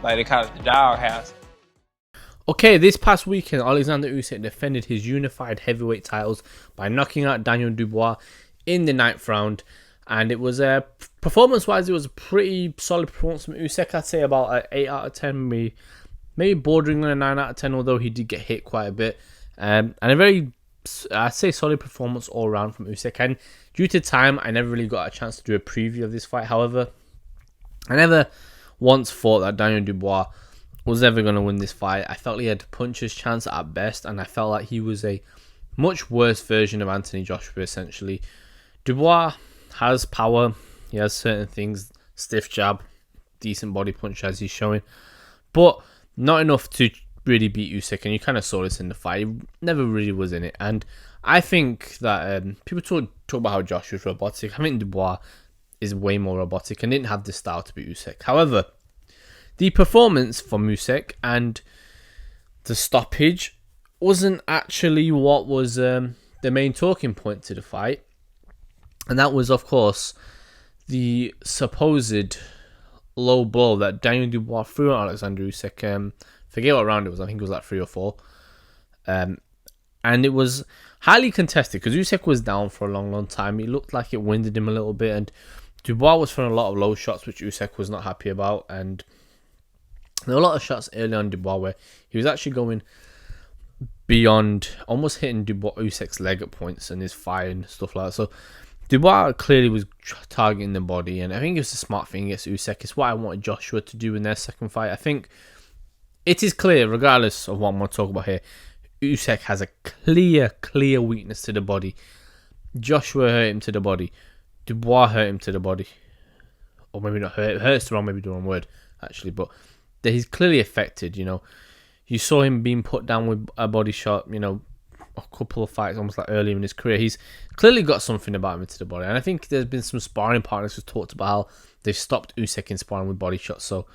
Like they call it the doghouse. Okay, this past weekend, Alexander Usyk defended his unified heavyweight titles by knocking out Daniel Dubois in the 9th round. And it was performance-wise, it was a pretty solid performance from Usyk. I'd say about an 8 out of 10, maybe bordering on a 9 out of 10, although he did get hit quite a bit. And a very, I'd say, solid performance all around from Usyk. And due to time, I never really got a chance to do a preview of this fight. However, I never once thought that Daniel Dubois was ever going to win this fight. I felt he had puncher's chance at best, and I felt like he was a much worse version of Anthony Joshua, essentially. Dubois has power. He has certain things, stiff jab, decent body punch as he's showing, but not enough to really beat Usyk, and you kind of saw this in the fight. He never really was in it, and I think that people talk about how Joshua's robotic. I think Dubois is way more robotic and didn't have the style to beat Usyk. However, the performance from Usyk and the stoppage wasn't actually what was the main talking point to the fight. And that was, of course, the supposed low blow that Daniel Dubois threw at Alexander Usyk. Forget what round it was. I think it was like 3 or 4. And it was highly contested because Usyk was down for a long, long time. It looked like it winded him a little bit. And Dubois was throwing a lot of low shots, which Usyk was not happy about. And there were a lot of shots early on Dubois where he was actually going beyond, almost hitting Usyk's leg at points and his fire and stuff like that. So Dubois clearly was targeting the body, and I think it was a smart thing against Usyk. It's what I wanted Joshua to do in their second fight. I think it is clear, regardless of what I'm going to talk about here, Usyk has a clear weakness to the body. Joshua hurt him to the body. Dubois hurt him to the body. Or maybe not hurt. Hurt's the wrong, maybe the wrong word, actually. But he's clearly affected, you know. You saw him being put down with a body shot, you know, a couple of fights almost like earlier in his career. He's clearly got something about him to the body. And I think there's been some sparring partners who've talked about how they've stopped Usyk in sparring with body shots. So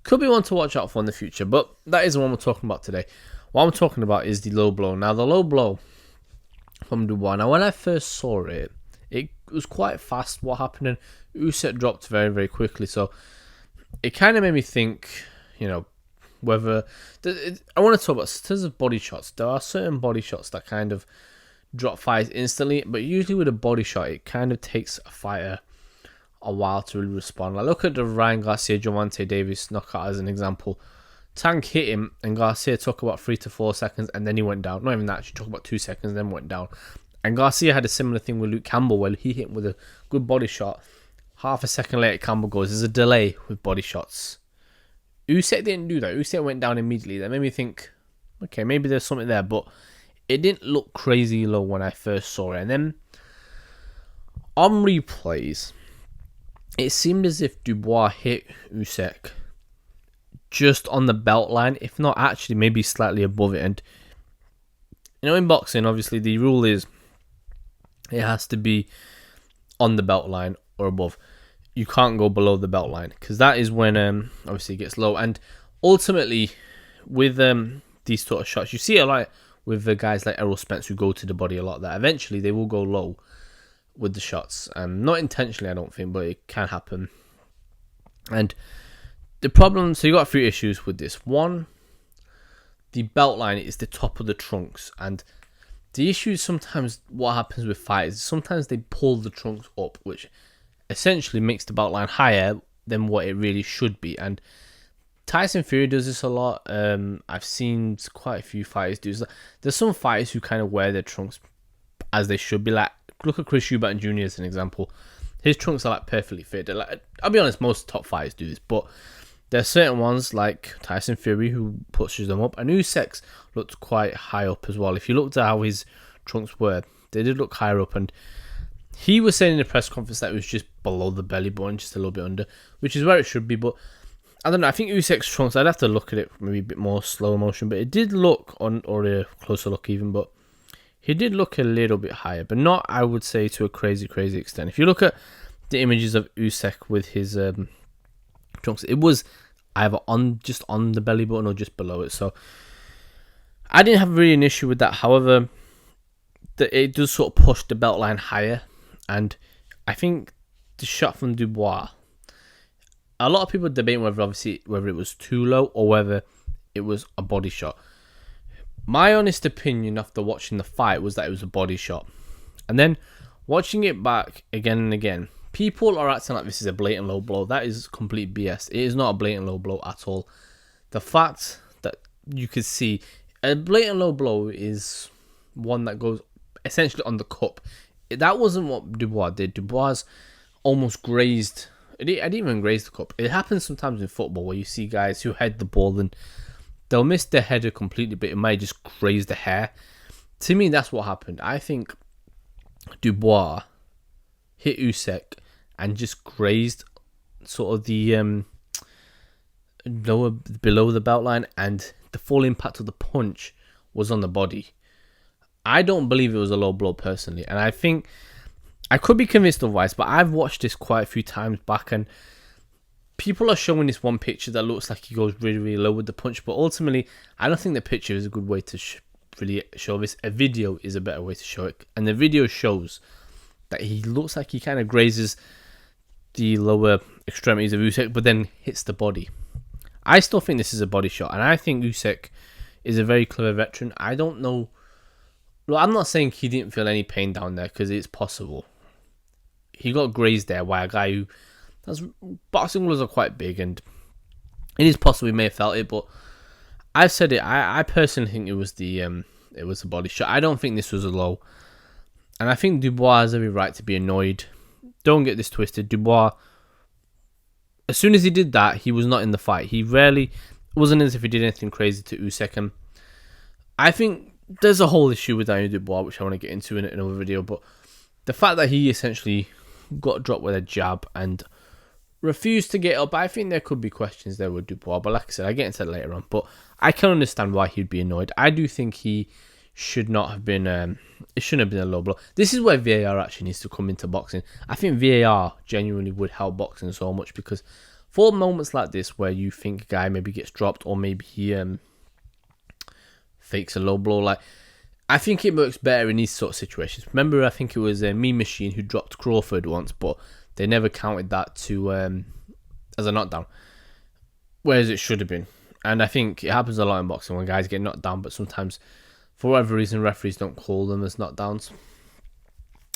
could be one to watch out for in the future. But that isn't what we're talking about today. What I'm talking about is the low blow. Now, the low blow from Dubois. Now, when I first saw it, it was quite fast what happened. And Usyk dropped very, very quickly. So it kind of made me think, you know, whether I want to talk about in terms of body shots. There are certain body shots that kind of drop fighters instantly, but usually with a body shot, it kind of takes a fighter a while to really respond. Like look at the Ryan Garcia Gervonta Davis knockout as an example. Tank hit him, and Garcia took about 3 to 4 seconds, and then he went down. Not even that; she took about 2 seconds, and then went down. And Garcia had a similar thing with Luke Campbell, where he hit him with a good body shot. Half a second later, Campbell goes. There's a delay with body shots. Usyk didn't do that. Usyk went down immediately. That made me think, okay, maybe there's something there, but it didn't look crazy low when I first saw it. And then on replays, it seemed as if Dubois hit Usyk just on the belt line, if not actually maybe slightly above it. And you know, in boxing, obviously the rule is it has to be on the belt line or above. You can't go below the belt line because that is when obviously it gets low. And ultimately, with these sort of shots, you see it a lot with the guys like Errol Spence who go to the body a lot. That eventually they will go low with the shots, not intentionally, I don't think, but it can happen. And the problem, so you got a few issues with this. One, the belt line is the top of the trunks, and the issue is sometimes what happens with fighters. Sometimes they pull the trunks up, which essentially makes the belt line higher than what it really should be. And Tyson Fury does this a lot. I've seen quite a few fighters do this. There's some fighters who kind of wear their trunks as they should be. Like, look at Chris Eubank Jr. as an example. His trunks are like perfectly fit. Like, I'll be honest, most top fighters do this, but there are certain ones like Tyson Fury who pushes them up, and Usyk looked quite high up as well. If you looked at how his trunks were, they did look higher up, and he was saying in the press conference that it was just below the belly button, just a little bit under, which is where it should be. But I don't know. I think Usyk's trunks, I'd have to look at it maybe a bit more slow motion, but it did look or a closer look even, but he did look a little bit higher, but not, I would say, to a crazy extent. If you look at the images of Usyk with his trunks, it was either just on the belly button or just below it. So I didn't have really an issue with that. However, it does sort of push the belt line higher, and I think the shot from Dubois, a lot of people debate whether it was too low or whether it was a body shot. My honest opinion after watching the fight was that it was a body shot. And then watching it back again and again, people are acting like this is a blatant low blow. That is complete BS. It is not a blatant low blow at all. The fact that you could see a blatant low blow is one that goes essentially on the cup. That wasn't what Dubois did. Dubois almost grazed. I didn't even graze the cup. It happens sometimes in football where you see guys who head the ball and they'll miss their header completely, but it might just graze the hair. To me, that's what happened. I think Dubois hit Usyk and just grazed sort of the below the belt line, and the full impact of the punch was on the body. I don't believe it was a low blow personally, and I think I could be convinced otherwise, but I've watched this quite a few times back, and people are showing this one picture that looks like he goes really, really low with the punch, but ultimately, I don't think the picture is a good way to really show this. A video is a better way to show it, and the video shows that he looks like he kind of grazes the lower extremities of Usyk, but then hits the body. I still think this is a body shot, and I think Usyk is a very clever veteran. I don't know. Well, I'm not saying he didn't feel any pain down there, because it's possible. He got grazed there by a guy who boxing gloves are quite big, and it is possible he may have felt it, but I've said it. I personally think it was a body shot. I don't think this was a low, and I think Dubois has every right to be annoyed. Don't get this twisted. Dubois, as soon as he did that, he was not in the fight. He rarely, it wasn't as if he did anything crazy to Usyk. And I think there's a whole issue with Daniel Dubois, which I want to get into in another video, but the fact that he essentially got dropped with a jab and refused to get up, I think there could be questions there with Dubois, but like I said, I get into that later on, but I can understand why he'd be annoyed. I do think he should not have been, it shouldn't have been a low blow. This is where VAR actually needs to come into boxing. I think VAR genuinely would help boxing so much, because for moments like this where you think a guy maybe gets dropped, or maybe he fakes a low blow, like, I think it works better in these sort of situations. Remember, I think it was Mean Machine who dropped Crawford once, but they never counted that to as a knockdown, whereas it should have been. And I think it happens a lot in boxing when guys get knocked down, but sometimes, for whatever reason, referees don't call them as knockdowns.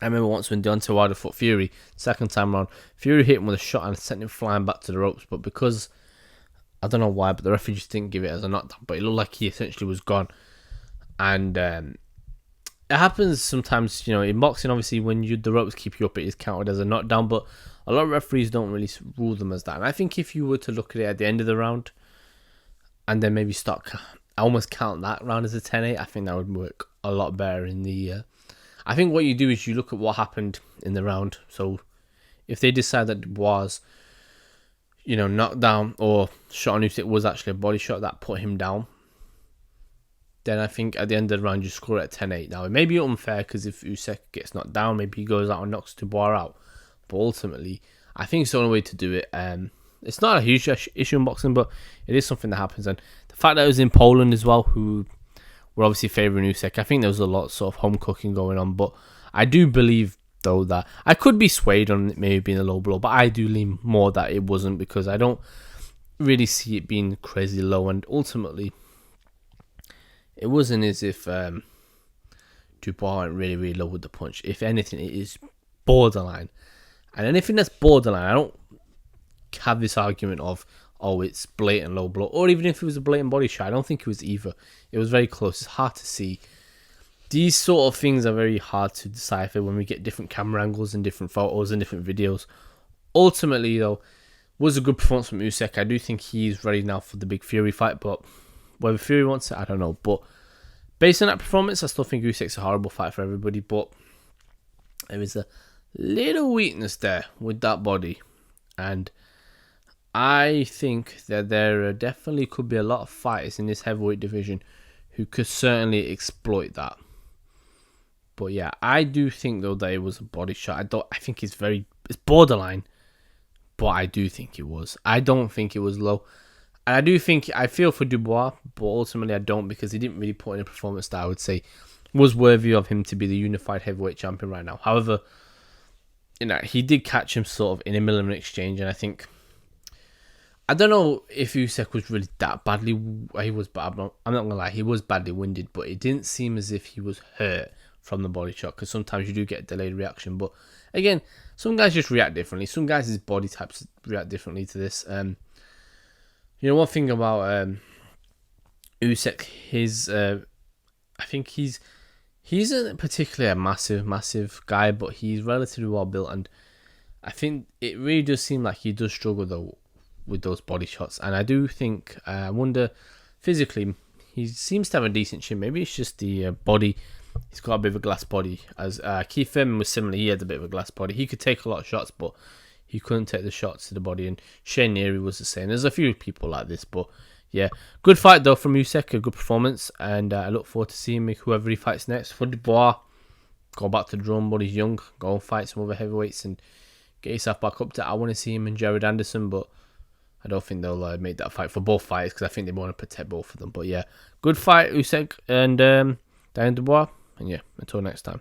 I remember once when Deontay Wilder fought Fury, second time around, Fury hit him with a shot and sent him flying back to the ropes, but because, I don't know why, but the referee just didn't give it as a knockdown, but it looked like he essentially was gone. And it happens sometimes, you know, in boxing, obviously, when the ropes keep you up, it is counted as a knockdown, but a lot of referees don't really rule them as that. And I think if you were to look at it at the end of the round, and then maybe almost count that round as a 10-8, I think that would work a lot better in the... I think what you do is you look at what happened in the round. So if they decide that Dubois, you know, knocked down or shot on Usyk was actually a body shot that put him down, then I think at the end of the round you score it at 10-8. Now, it may be unfair, because if Usyk gets knocked down, maybe he goes out and knocks Dubois out. But ultimately, I think it's the only way to do it. It's not a huge issue in boxing, but it is something that happens. And the fact that it was in Poland as well, who were obviously favouring Usyk, I think there was a lot of sort of home cooking going on. But I do believe, though, that I could be swayed on it maybe being a low blow, but I do lean more that it wasn't, because I don't really see it being crazy low. And ultimately, it wasn't as if Dubois went really, really low with the punch. If anything, it is borderline. And anything that's borderline, I don't have this argument of, oh, it's blatant low blow. Or even if it was a blatant body shot, I don't think it was either. It was very close. It's hard to see. These sort of things are very hard to decipher when we get different camera angles and different photos and different videos. Ultimately, though, was a good performance from Usyk. I do think he's ready now for the big Fury fight, but whether Fury wants it, I don't know. But based on that performance, I still think Usyk's a horrible fight for everybody. But there is a little weakness there with that body. And I think that there definitely could be a lot of fighters in this heavyweight division who could certainly exploit that. But yeah, I do think, though, that it was a body shot. I think it's borderline, but I do think it was. I don't think it was low. And I do think I feel for Dubois, but ultimately I don't, because he didn't really put in a performance that I would say was worthy of him to be the unified heavyweight champion right now. However, he did catch him sort of in a middle of an exchange, and I think I don't know if Usyk was really that badly. He was bad. I'm not gonna lie, he was badly winded, but it didn't seem as if he was hurt from the body shot, because sometimes you do get a delayed reaction. But again, some guys just react differently. Some guys' body types react differently to this. One thing about Usyk, I think he isn't particularly a massive guy, but he's relatively well built, and I think it really does seem like he does struggle though with those body shots. And I do think, I wonder, physically, he seems to have a decent chin. Maybe it's just the body. He's got a bit of a glass body. As Keith Thurman was similar, he had a bit of a glass body. He could take a lot of shots, but he couldn't take the shots to the body. And Shane Neary was the same. There's a few people like this, but yeah, good fight though from Usyk, a good performance, and I look forward to seeing whoever he fights next. For Dubois, go back to the drum board. He's young. Go and fight some other heavyweights and get yourself back up to. I want to see him and Jared Anderson, but I don't think they'll make that fight for both fighters, because I think they want to protect both of them. But yeah, good fight, Usyk and Daniel Dubois. And yeah, until next time.